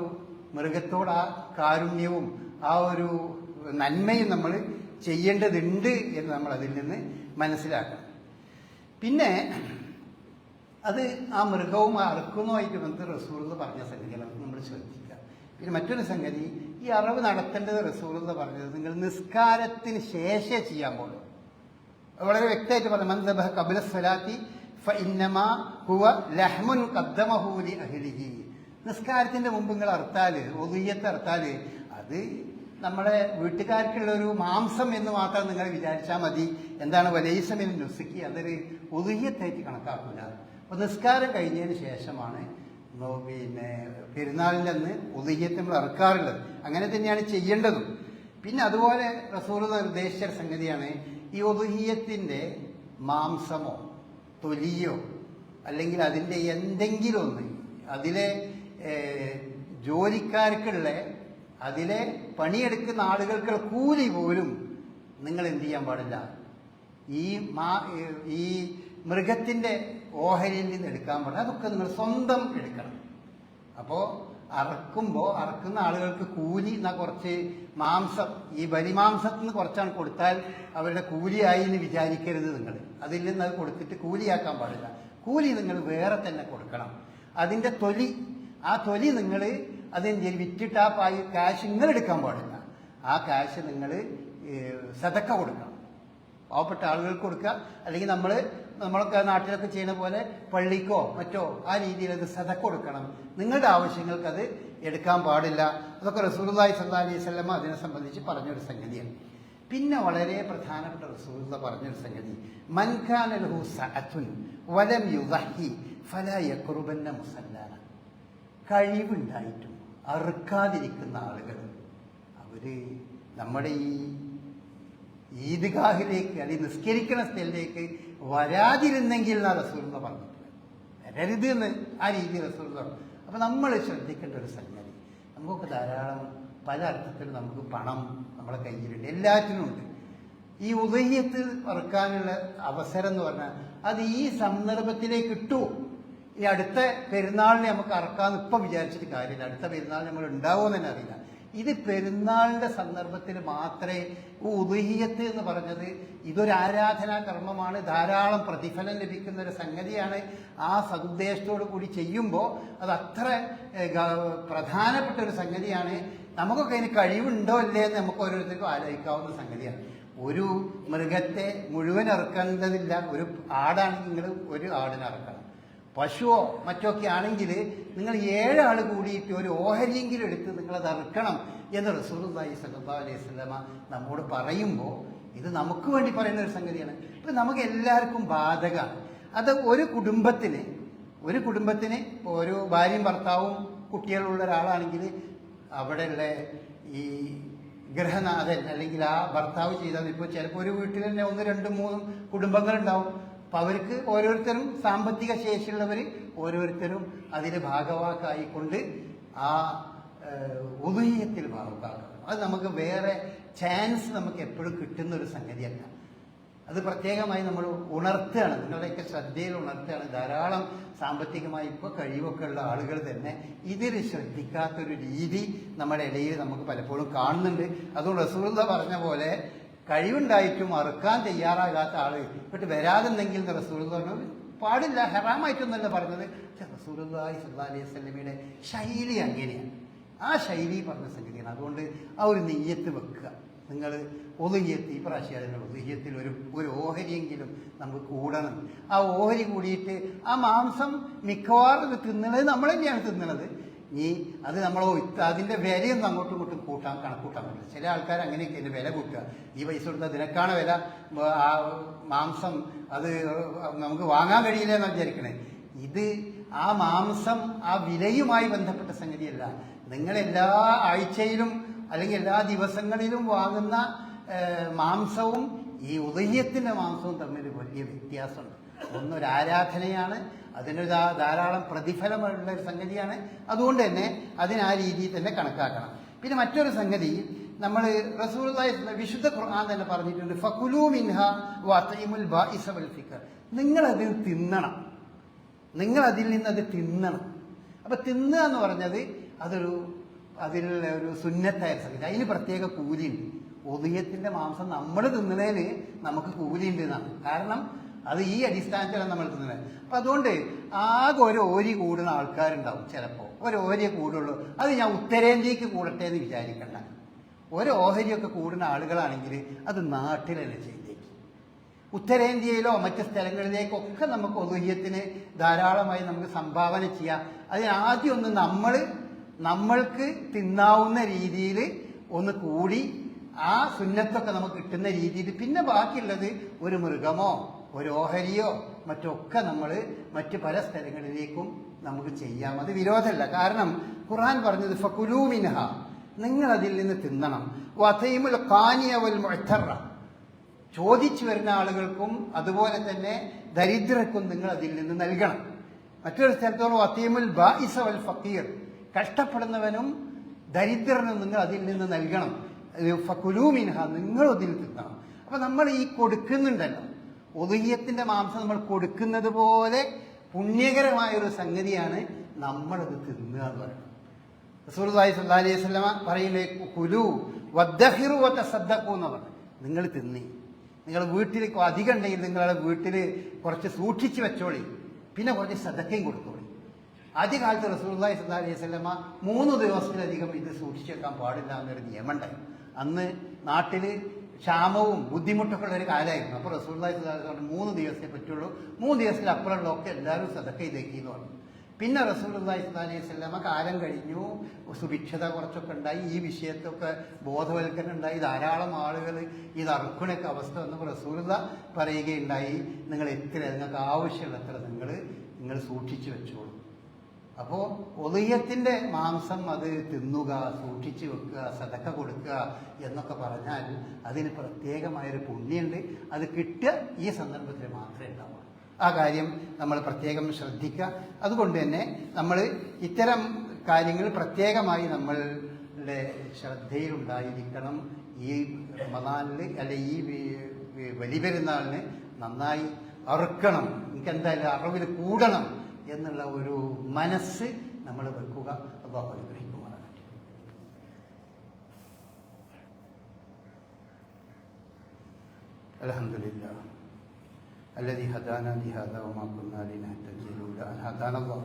മൃഗത്തോട് ആ കാരുണ്യവും ആ ഒരു നന്മയും നമ്മൾ ചെയ്യേണ്ടതുണ്ട് എന്ന് നമ്മൾ അതിൽ നിന്ന് മനസ്സിലാക്കണം. പിന്നെ അത് ആ മൃഗവും അറുക്കുന്നതുമായിട്ട് ബന്ധം റസൂൽ പറഞ്ഞ സംഗതികൾ നമ്മൾ ശ്രദ്ധിക്കുക. പിന്നെ മറ്റൊരു സംഗതി, ഈ അറവ് നടത്തേണ്ടത് റസൂൽ പറഞ്ഞത് നിങ്ങൾ നിസ്കാരത്തിന് ശേഷം ചെയ്യാൻ പോകും. വളരെ വ്യക്തമായിട്ട് പറഞ്ഞു, മൻ ദബഹ ഖബ്ല സ്വലാത്തി ഫഇന്നമാ ഹുവ ലഹ്മുൻ ഖദ്ദമഹു ലി അഹ്ലിഹി. നിസ്കാരത്തിന്റെ മുമ്പ് നിങ്ങൾ അറുത്താൽ, ഉദുഹിയ്യത്ത് അറുത്താൽ അത് നമ്മളെ വീട്ടുകാർക്കുള്ളൊരു മാംസം എന്ന് മാത്രം നിങ്ങൾ വിചാരിച്ചാൽ മതി. എന്താണ് വലൈസമിൻ നുസുക്കി, അതൊരു ഉദുഹിയ്യത്തായിട്ട് കണക്കാക്കില്ല. അപ്പോൾ നിസ്കാരം കഴിഞ്ഞതിന് ശേഷമാണ് പെരുന്നാളിൻ്റെ അന്ന് ഉദുഹിയ്യത്ത് നമ്മൾ അറുക്കാറുള്ളത്. അങ്ങനെ തന്നെയാണ് ചെയ്യേണ്ടതും. പിന്നെ അതുപോലെ റസൂൽ നിർദ്ദേശിച്ച സംഗതിയാണ്, ഈ ഉദുഹിയ്യത്തിൻ്റെ മാംസമോ തൊലിയോ അല്ലെങ്കിൽ അതിൻ്റെ എന്തെങ്കിലും ഒന്ന് അതിലെ ജോലിക്കാർക്കുള്ള അതിലെ പണിയെടുക്കുന്ന ആളുകൾക്കുള്ള കൂലി പോലും നിങ്ങൾ എന്ത് ചെയ്യാൻ പാടില്ല, ഈ മൃഗത്തിൻ്റെ ഓഹരിയിൽ നിന്ന് എടുക്കാൻ പാടില്ല. അതൊക്കെ നിങ്ങൾ സ്വന്തം എടുക്കണം. അപ്പോൾ അറക്കുന്ന ആളുകൾക്ക് കൂലി എന്നാൽ കുറച്ച് മാംസം, ഈ ബലിമാംസത്തിൽ നിന്ന് കുറച്ചാണ് കൊടുത്താൽ അവരുടെ കൂലിയായി എന്ന് വിചാരിക്കരുത് നിങ്ങൾ. അതിൽ നിന്ന് അത് കൊടുത്തിട്ട് കൂലിയാക്കാൻ പാടില്ല. കൂലി നിങ്ങൾ വേറെ തന്നെ കൊടുക്കണം. അതിൻ്റെ ആ തൊലി നിങ്ങൾ അതിന് വിറ്റിട്ട് ആ കാശ് നിങ്ങൾ എടുക്കാൻ പാടില്ല. ആ കാശ് നിങ്ങൾ സദക്ക കൊടുക്കണം, പാവപ്പെട്ട ആളുകൾക്ക് കൊടുക്കുക. അല്ലെങ്കിൽ നമ്മളൊക്കെ നാട്ടിലൊക്കെ ചെയ്യുന്ന പോലെ പള്ളിക്കോ മറ്റോ ആ രീതിയിൽ അത് സദക്ക കൊടുക്കണം. നിങ്ങളുടെ ആവശ്യങ്ങൾക്ക് അത് എടുക്കാൻ പാടില്ല. അതൊക്കെ റസൂലുള്ളാഹി സ്വല്ലല്ലാഹി അലൈഹി വസല്ലം അതിനെ സംബന്ധിച്ച് പറഞ്ഞൊരു സംഗതിയാണ്. പിന്നെ വളരെ പ്രധാനപ്പെട്ട റസൂലുള്ളാഹി പറഞ്ഞൊരു സംഗതി, മൻ കാന ലഹു സഅത്തുൻ വലം യുദഹി ഫലാ യഖ്റുബന്ന മുസല്ലാന. കഴിവുണ്ടായിട്ടും അറുക്കാതിരിക്കുന്ന ആളുകൾ അവര് നമ്മുടെ ഈ ഈദ്ഗാഹിലേക്ക് അല്ലെങ്കിൽ നിസ്കരിക്കുന്ന സ്ഥലത്തേക്ക് വരാതിരുന്നെങ്കിൽ എന്നാ റസൂലുള്ളാഹി പറഞ്ഞിട്ടുള്ളത്. വരരുത് എന്ന് ആ രീതിയിൽ റസൂലുള്ളാഹി പറഞ്ഞു. അപ്പം നമ്മൾ ശ്രദ്ധിക്കേണ്ട ഒരു സംഗതി, നമുക്കൊക്കെ ധാരാളം പല അർത്ഥത്തിൽ നമുക്ക് പണം നമ്മളെ കയ്യിലുണ്ട്, എല്ലാറ്റിനും ഉണ്ട്. ഈ ഉദയ്യത്ത് അറുക്കാനുള്ള അവസരം എന്ന് പറഞ്ഞാൽ അത് ഈ സന്ദർഭത്തിലേക്ക് കിട്ടൂ. ഈ അടുത്ത പെരുന്നാളിനെ നമുക്ക് അറക്കാമെന്ന് ഇപ്പം വിചാരിച്ചിട്ട് കാര്യമില്ല. അടുത്ത പെരുന്നാൾ നമ്മൾ ഉണ്ടാവുമെന്ന് തന്നെ അറിയില്ല. ഇത് പെരുന്നാളിൻ്റെ സന്ദർഭത്തിൽ മാത്രമേ ഉദഹിയത്ത് എന്ന് പറഞ്ഞത് ഇതൊരു ആരാധനാ കർമ്മമാണ്, ധാരാളം പ്രതിഫലം ലഭിക്കുന്ന ഒരു സംഗതിയാണ്. ആ സതുദ്ദേശത്തോടു കൂടി ചെയ്യുമ്പോൾ അത് അത്ര പ്രധാനപ്പെട്ട ഒരു സംഗതിയാണ്. നമുക്കൊക്കെ അതിന് കഴിവുണ്ടോ അല്ലേ എന്ന് നമുക്ക് ഓരോരുത്തർക്കും ആലോചിക്കാവുന്ന സംഗതിയാണ്. ഒരു മൃഗത്തെ മുഴുവൻ ഇറക്കേണ്ടതില്ല. ഒരു ആടാണെങ്കിൽ നിങ്ങൾ ഒരു ആടിനെ ഇറക്കണം. പശുവോ മറ്റൊക്കെ ആണെങ്കിൽ നിങ്ങൾ 7 ആൾ കൂടിയിട്ട് ഒരു ഓഹരിയെങ്കിലും എടുത്ത് നിങ്ങളത് ഇറക്കണം എന്ന് റസൂലുള്ളാഹി സ്വല്ലല്ലാഹു അലൈഹി വസല്ലമ നമ്മോട് പറയുമ്പോൾ ഇത് നമുക്ക് വേണ്ടി പറയുന്ന ഒരു സംഗതിയാണ്. ഇപ്പം നമുക്ക് എല്ലാവർക്കും ബാധകമാണ്. അത് ഒരു കുടുംബത്തിന് ഒരു ഭാര്യയും ഭർത്താവും കുട്ടികളുള്ള ഒരാളാണെങ്കിൽ അവിടെയുള്ള ഈ ഗൃഹനാഥൻ അല്ലെങ്കിൽ ആ ഭർത്താവ് ചെയ്താൽ, ഇപ്പോൾ ചിലപ്പോൾ ഒരു വീട്ടിൽ തന്നെ 1, 2, 3 കുടുംബങ്ങളുണ്ടാവും. അപ്പം അവർക്ക് ഓരോരുത്തരും സാമ്പത്തിക ശേഷിയുള്ളവർ ഓരോരുത്തരും അതിൽ ഭാഗവാക്കായിക്കൊണ്ട് ആ ഉദയത്തിൽ ഭാഗവാക്കണം. അത് നമുക്ക് വേറെ ചാൻസ് നമുക്ക് എപ്പോഴും കിട്ടുന്ന ഒരു സംഗതിയല്ല. അത് പ്രത്യേകമായി നമ്മൾ ഉണർത്തുകയാണ്, നിങ്ങളുടെയൊക്കെ ശ്രദ്ധയിൽ ഉണർത്തുകയാണ്. ധാരാളം സാമ്പത്തികമായി ഇപ്പോൾ കഴിവൊക്കെ ഉള്ള ആളുകൾ തന്നെ ഇതിൽ ശ്രദ്ധിക്കാത്തൊരു രീതി നമ്മുടെ ഇടയിൽ നമുക്ക് പലപ്പോഴും കാണുന്നുണ്ട്. അതുകൊണ്ട് റസൂലുള്ളാഹി പറഞ്ഞ പോലെ കഴിവുണ്ടായിട്ടും അറുക്കാൻ തയ്യാറാകാത്ത ആള് ഇപ്പോട്ട് വരാതെന്നെങ്കിൽ റസൂലുള്ളാഹി പറഞ്ഞു പാടില്ല, ഹറാമായിട്ടൊന്നല്ല പറഞ്ഞത്. പക്ഷെ റസൂലുള്ളാഹി സ്വല്ലല്ലാഹി അലൈഹി വസല്ലമയുടെ ശൈലി അങ്ങനെയാണ്, ആ ശൈലി പറഞ്ഞ സംഗതിയാണ്. അതുകൊണ്ട് ആ ഒരു നെയ്യത്ത് വെക്കുക. നിങ്ങൾ ഒതുങ്ങിയെത്തി ഈ പ്രാവശ്യം ഒതുങ്ങിയത്തിൽ ഒരു ഓഹരിയെങ്കിലും നമുക്ക് കൂടണം. ആ ഓഹരി കൂടിയിട്ട് ആ മാംസം മിക്കവാറും തിന്നണത് നമ്മൾ തന്നെയാണ് തിന്നണത്. ഇനി അത് നമ്മളോ അതിൻ്റെ വിലയൊന്നും അങ്ങോട്ടും ഇങ്ങോട്ടും കണക്കൂട്ടാൻ പറ്റില്ല. ചില ആൾക്കാർ അങ്ങനെയൊക്കെ അതിൻ്റെ വില കൂട്ടുക, ഈ പൈസ കൊടുത്താൽ ഇതിനേക്കാണ് വില, ആ മാംസം അത് നമുക്ക് വാങ്ങാൻ കഴിയില്ല എന്ന് വിചാരിക്കണേ. ഇത് ആ മാംസം ആ വിലയുമായി ബന്ധപ്പെട്ട സംഗതിയല്ല. നിങ്ങളെല്ലാ ആഴ്ചയിലും അല്ലെങ്കിൽ എല്ലാ ദിവസങ്ങളിലും വാങ്ങുന്ന മാംസവും ഈ ഉദയത്തിൻ്റെ മാംസവും തമ്മിൽ വലിയ വ്യത്യാസമുണ്ട്. ഒന്നൊരു ആരാധനയാണ്, അതിനൊരു ധാരാളം പ്രതിഫലമുള്ള ഒരു സംഗതിയാണ്. അതുകൊണ്ട് തന്നെ അതിന് ആ രീതിയിൽ തന്നെ കണക്കാക്കണം. പിന്നെ മറ്റൊരു സംഗതി, നമ്മൾ റസൂലുള്ളാഹി വിശുദ്ധ ഖുർആൻ തന്നെ പറഞ്ഞിട്ടുണ്ട്, ഫകുലൂ മിൻഹ വഅത്ഇമുൽ ബാഇസ വൽ ഫിക്ർ. നിങ്ങളതിൽ തിന്നണം, നിങ്ങളതിൽ നിന്ന് അത് തിന്നണം. അപ്പം തിന്നുക എന്ന് പറഞ്ഞത് അതിലുള്ള ഒരു സുന്നത്തായ സംഗതി, അതിന് പ്രത്യേക കൂലിയുണ്ട്. ഉദയത്തിൻ്റെ മാംസം നമ്മൾ തിന്നണേന് നമുക്ക് കൂലിയുണ്ട് എന്നാണ്. കാരണം അത് ഈ അടിസ്ഥാനത്തിലാണ് നമ്മൾ തിന്നുന്നത്. അപ്പം അതുകൊണ്ട് ആകെ ഒരു ഓരി കൂടുന്ന ആൾക്കാരുണ്ടാവും, ചിലപ്പോൾ ഒരു ഓരിയെ കൂടുള്ളൂ. അത് ഞാൻ ഉത്തരേന്ത്യക്ക് കൂടട്ടെ എന്ന് വിചാരിക്കണ്ട. ഒരു ഓഹരിയൊക്കെ കൂടുന്ന ആളുകളാണെങ്കിൽ അത് നാട്ടിലല്ലേ ചെയ്തേക്ക്. ഉത്തരേന്ത്യയിലോ മറ്റ് സ്ഥലങ്ങളിലേക്കൊക്കെ നമുക്ക് ഉദയത്തിന് ധാരാളമായി നമുക്ക് സംഭാവന ചെയ്യാം. അതിനാദ്യം ഒന്ന് നമ്മൾക്ക് തിന്നാവുന്ന രീതിയിൽ ഒന്ന് കൂടി ആ സുന്നത്തൊക്കെ നമുക്ക് കിട്ടുന്ന രീതിയിൽ, പിന്നെ ബാക്കിയുള്ളത് ഒരു മൃഗമോ ഒരു ഓഹരിയോ മറ്റൊക്കെ നമ്മൾ മറ്റ് പല സ്ഥലങ്ങളിലേക്കും നമുക്ക് ചെയ്യാം. അത് വിരോധമല്ല. കാരണം ഖുർആൻ പറഞ്ഞത് ഫകുലൂ മിൻഹ, നിങ്ങൾ അതിൽ നിന്ന് തിന്നണം. വതൈമുൽ ഖാനിയ വൽ മുഅ്തറ, ചോദിച്ചു വരുന്ന ആളുകൾക്കും അതുപോലെ തന്നെ ദരിദ്രർക്കും നിങ്ങൾ അതിൽ നിന്ന് നൽകണം. മറ്റൊരു സ്ഥലത്തോളം വതൈമുൽ ബാഇസ വൽ ഫഖീർ, കഷ്ടപ്പെടുന്നവനും ദരിദ്രനും നിങ്ങൾ അതിൽ നിന്ന് നൽകണം. ഫകുലൂ മിൻഹ, നിങ്ങൾ അതിൽ തിന്നണം. അപ്പം നമ്മൾ ഈ കൊടുക്കുന്നുണ്ടല്ലോ, ഉദയത്തിൻ്റെ മാംസം നമ്മൾ കൊടുക്കുന്നത് പോലെ പുണ്യകരമായൊരു സംഗതിയാണ് നമ്മളത് തിന്നുക എന്ന് പറയുന്നത്. റസൂലുള്ളാഹി സ്വല്ലല്ലാഹി അലൈഹി വസല്ലമ പറയുന്നേ കുലു വദ്ദഖിറു വതസദ്ദഖു എന്ന് പറഞ്ഞു. നിങ്ങൾ തിന്നി, നിങ്ങൾ വീട്ടിൽ അധികം ഉണ്ടെങ്കിൽ നിങ്ങളുടെ വീട്ടിൽ കുറച്ച് സൂക്ഷിച്ച് വെച്ചോളി, പിന്നെ കുറച്ച് സദക്കയും കൊടുത്തോളി. ആദ്യകാലത്ത് റസൂലുള്ളാഹി സ്വല്ലല്ലാഹി അലൈഹി വസല്ലമ 3 ദിവസത്തിലധികം ഇത് സൂക്ഷിച്ചു വെക്കാൻ പാടില്ല എന്നൊരു നിയമമുണ്ടായി. അന്ന് നാട്ടിൽ ക്ഷാമവും ബുദ്ധിമുട്ടൊക്കെ ഉള്ള ഒരു കാലമായിരുന്നു. അപ്പോൾ റസൂലുള്ളാഹി സ്വല്ലല്ലാഹി അലൈഹി വസല്ലം 3 ദിവസത്തെ പറ്റുള്ളൂ, 3 ദിവസത്തിലപ്പുറമുള്ളതൊക്കെ എല്ലാവരും സദക്ക ചെയ്തേക്കി എന്ന് പറഞ്ഞു. പിന്നെ റസൂലുള്ളാഹി സ്വല്ലല്ലാഹി അലൈഹി വസല്ലം കാലം കഴിഞ്ഞു, സുഭിക്ഷത കുറച്ചൊക്കെ ഉണ്ടായി, ഈ വിഷയത്തൊക്കെ ബോധവൽക്കരണം ഉണ്ടായി, ധാരാളം ആളുകൾ ഇത് അറുക്കണൊക്കെ അവസ്ഥ വന്നപ്പോൾ റസൂലുള്ളാഹി പറയുകയുണ്ടായി, നിങ്ങൾക്ക് ആവശ്യമുള്ളത്ര നിങ്ങൾ സൂക്ഷിച്ചു വെച്ചോളൂ. അപ്പോൾ ഉദയത്തിൻ്റെ മാംസം അത് തിന്നുക, സൂക്ഷിച്ചു വെക്കുക, സദക്ക കൊടുക്കുക എന്നൊക്കെ പറഞ്ഞാൽ അതിന് പ്രത്യേകമായൊരു പുണ്യമുണ്ട്. അത് കിട്ടുക ഈ സന്ദർഭത്തിൽ മാത്രമേ ഉണ്ടാവുള്ളൂ. ആ കാര്യം നമ്മൾ പ്രത്യേകം ശ്രദ്ധിക്കുക. അതുകൊണ്ട് തന്നെ നമ്മൾ ഇത്തരം കാര്യങ്ങൾ പ്രത്യേകമായി നമ്മളുടെ ശ്രദ്ധയിലുണ്ടായിരിക്കണം. ഈ റമദാനിൽ അല്ലെ ഈ ബലിപെരുന്നാളിന് നന്നായി അറുക്കണം, എനിക്കെന്തായാലും അറിവിൽ കൂടണം എന്നുള്ള ഒരു മനസ്സ് നമ്മൾ വെക്കുക. അല്ലാഹു അനുഗ്രഹിക്കുമാറാകട്ടെ. അൽഹംദുലില്ലാഹ് الذي هدانا لهذا وما كنا لنهتدي لولا أن هدانا الله.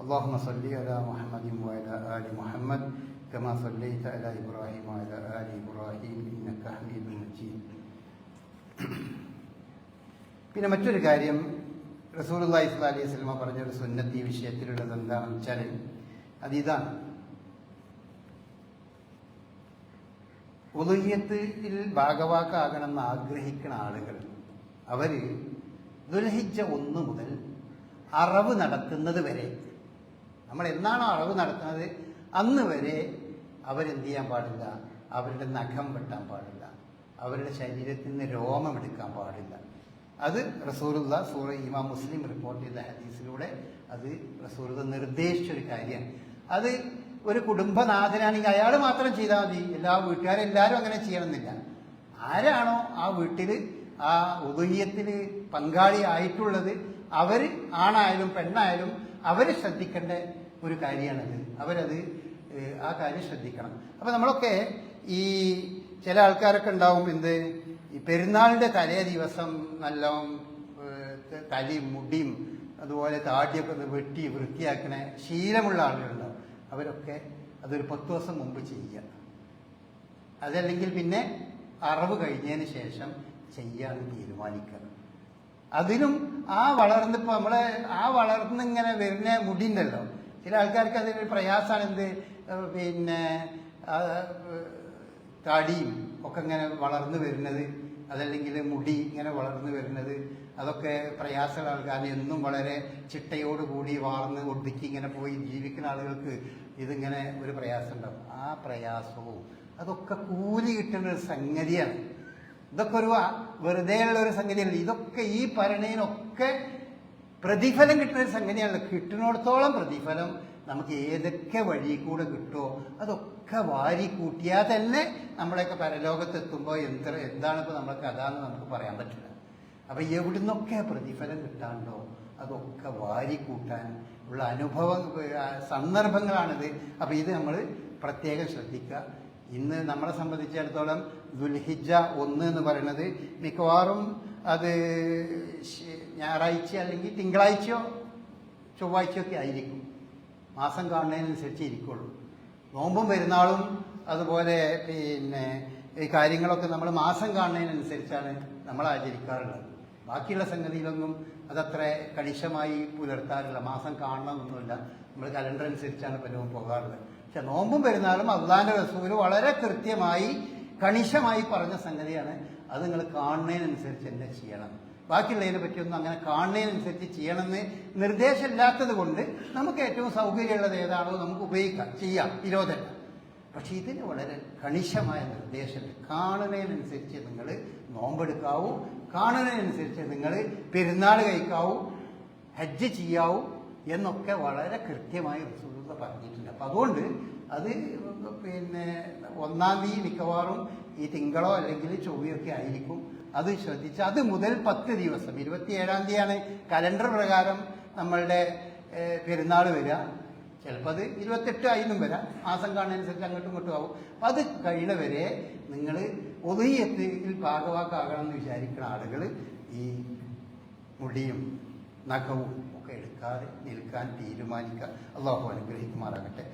اللهم صل على محمد وعلى آل محمد كما صليت على إبراهيم وعلى آل إبراهيم إنك حميد مجيد. പിന്നെ മറ്റൊരു കാര്യം, റസൂലുള്ളാഹി സ്വല്ലല്ലാഹി അലൈഹി വസല്ലം പറഞ്ഞൊരു സുന്നത്ത് ഈ വിഷയത്തിലുള്ളത് എന്താണെന്ന് വെച്ചാൽ അതിതാണ്, ഉളുഹിയത്തിൽ ഭാഗവാക്കാകണമെന്ന് ആഗ്രഹിക്കുന്ന ആളുകൾ അവർ ദുൽഹിജ്ജ 1 മുതൽ അറവ് നടത്തുന്നത് വരെ, നമ്മൾ എന്നാണോ അറവ് നടത്തുന്നത് അന്ന് വരെ അവരെന്ത് ചെയ്യാൻ പാടില്ല, അവരുടെ നഖം വെട്ടാൻ പാടില്ല, അവരുടെ ശരീരത്തിൽ നിന്ന് രോമം എടുക്കാൻ പാടില്ല. അത് റസൂലുള്ള ഇമാം മുസ്ലിം റിപ്പോർട്ട് ചെയ്ത ഹദീസിലൂടെ അത് റസൂലുള്ള നിർദ്ദേശിച്ചൊരു കാര്യമാണ്. അത് ഒരു കുടുംബനാഥനാണെങ്കിൽ അയാൾ മാത്രം ചെയ്താൽ മതി, എല്ലാ വീട്ടുകാരെല്ലാവരും അങ്ങനെ ചെയ്യണമെന്നില്ല. ആരാണോ ആ വീട്ടിൽ ആ ഉദുഹിയത്തിൽ പങ്കാളി ആയിട്ടുള്ളത് അവർ ആണായാലും പെണ്ണായാലും അവർ ശ്രദ്ധിക്കേണ്ട ഒരു കാര്യമാണത്. അവരത് ആ കാര്യം ശ്രദ്ധിക്കണം. അപ്പം നമ്മളൊക്കെ ഈ ചില ആൾക്കാരൊക്കെ ഉണ്ടാവും ഈ പെരുന്നാളിൻ്റെ തലേ ദിവസം നല്ല തലയും മുടിയും അതുപോലെ താടിയൊക്കെ ഒന്ന് വെട്ടി വൃത്തിയാക്കണ ശീലമുള്ള ആളുകളുണ്ടാവും. അവരൊക്കെ അതൊരു 10 ദിവസം മുമ്പ് ചെയ്യുക. അതല്ലെങ്കിൽ പിന്നെ അറവ് കഴിഞ്ഞതിന് ശേഷം ചെയ്യാന്ന് തീരുമാനിക്കുക. അതിനും വളർന്നിപ്പോൾ നമ്മളെ വളർന്നിങ്ങനെ വരുന്ന മുടി ഉണ്ടല്ലോ, ചില ആൾക്കാർക്ക് അതിനൊരു പ്രയാസമാണ്. പിന്നെ താടിയും ഒക്കെ ഇങ്ങനെ വളർന്നു വരുന്നത്, അതല്ലെങ്കിൽ മുടി ഇങ്ങനെ വളർന്നു വരുന്നത്, അതൊക്കെ പ്രയാസമുള്ള ആൾക്കാർ എന്നും വളരെ ചിട്ടയോടുകൂടി വാർന്ന് ഒടുക്കി ഇങ്ങനെ പോയി ജീവിക്കുന്ന ആളുകൾക്ക് ഇതിങ്ങനെ ഒരു പ്രയാസം ഉണ്ടാവും. ആ പ്രയാസവും അതൊക്കെ കൂലി കിട്ടുന്ന ഒരു സംഗതിയാണ്. ഇതൊക്കെ ഒരു വെറുതെയുള്ള ഒരു സംഗതിയല്ല. ഇതൊക്കെ ഈ ഭരണയിനൊക്കെ പ്രതിഫലം കിട്ടുന്ന ഒരു സംഗതിയാണല്ലോ. കിട്ടുന്നിടത്തോളം പ്രതിഫലം നമുക്ക് ഏതൊക്കെ വഴി കൂടെ കിട്ടുമോ അതൊക്കെ വാരി കൂട്ടിയാൽ തന്നെ നമ്മളെയൊക്കെ പരലോകത്തെത്തുമ്പോൾ എന്താണിപ്പോൾ നമ്മുടെ കഥ എന്ന് നമുക്ക് പറയാൻ പറ്റില്ല. അപ്പം എവിടുന്നൊക്കെ പ്രതിഫലം കിട്ടാണ്ടോ അതൊക്കെ വാരി കൂട്ടാൻ ഉള്ള സന്ദർഭങ്ങളാണിത്. അപ്പം ഇത് നമ്മൾ പ്രത്യേകം ശ്രദ്ധിക്കുക. ഇന്ന് നമ്മളെ സംബന്ധിച്ചിടത്തോളം ദുൽഹിജ്ജ 1 എന്ന് പറയുന്നത് മിക്കവാറും അത് ഞായറാഴ്ച അല്ലെങ്കിൽ തിങ്കളാഴ്ചയോ ചൊവ്വാഴ്ചയോ ഒക്കെ ആയിരിക്കും. മാസം കാണുന്നതിനനുസരിച്ച് ഇരിക്കുള്ളൂ. നോമ്പും പെരുന്നാളും അതുപോലെ പിന്നെ ഈ കാര്യങ്ങളൊക്കെ നമ്മൾ മാസം കാണുന്നതിനനുസരിച്ചാണ് നമ്മൾ ആചരിക്കാറുള്ളത്. ബാക്കിയുള്ള സംഗതിയിലൊന്നും അതത്ര കണിശമായി പുലർത്താറില്ല. മാസം കാണണമെന്നൊന്നുമില്ല, നമ്മൾ കലണ്ടർ അനുസരിച്ചാണ് പലവും പോകാറുള്ളത്. പക്ഷെ നോമ്പും പെരുന്നാളും അള്ളാന്റെ റസൂല് വളരെ കൃത്യമായി കണിശമായി പറഞ്ഞ സംഗതിയാണ്. അത് നിങ്ങൾ കാണുന്നതിനനുസരിച്ച് തന്നെ ചെയ്യണം. ബാക്കിയുള്ളതിനെ പറ്റിയൊന്നും അങ്ങനെ കാണുന്നതിനനുസരിച്ച് ചെയ്യണമെന്ന് നിർദ്ദേശമില്ലാത്തത് കൊണ്ട് നമുക്ക് ഏറ്റവും സൗകര്യമുള്ളത് ഏതാണോ നമുക്ക് ഉപയോഗിക്കാം, ചെയ്യാം, വിരോധമല്ല. പക്ഷെ ഇതിന് വളരെ കണിശമായ നിർദ്ദേശമുണ്ട്. കാണുന്നതിനനുസരിച്ച് നിങ്ങൾ നോമ്പെടുക്കാവൂ, കാണുന്നതിനനുസരിച്ച് നിങ്ങൾ പെരുന്നാൾ കഴിക്കാവൂ, ഹജ്ജ് ചെയ്യാവൂ എന്നൊക്കെ വളരെ കൃത്യമായി റസൂലുള്ളാഹി പറഞ്ഞിട്ടുണ്ട്. അപ്പം അതുകൊണ്ട് അത് പിന്നെ 1-ാം തീയതി മിക്കവാറും ഈ തിങ്കളോ അല്ലെങ്കിൽ ചൊവ്വയൊക്കെ ആയിരിക്കും. അത് ശ്രദ്ധിച്ച് അത് മുതൽ 10 ദിവസം 27-ാം തീയതിയാണ് കലണ്ടർ പ്രകാരം നമ്മളുടെ പെരുന്നാൾ വരിക. ചിലപ്പോൾ അത് 28 ആയിന്നും വരാം, മാസം കാണുന്നതനുസരിച്ച് അങ്ങോട്ടും ഇങ്ങോട്ടും ആവും. അപ്പം അത് കഴിയുന്നവരെ നിങ്ങൾ ഉദയത്തിൽ ഭാഗവാക്കാകണം എന്ന് വിചാരിക്കുന്ന ആളുകൾ ഈ മുടിയും നഖവും ഒക്കെ എടുക്കാതെ നിൽക്കാൻ തീരുമാനിക്കുക. അള്ളാഹു അനുഗ്രഹിക്കുമാറാകട്ടെ.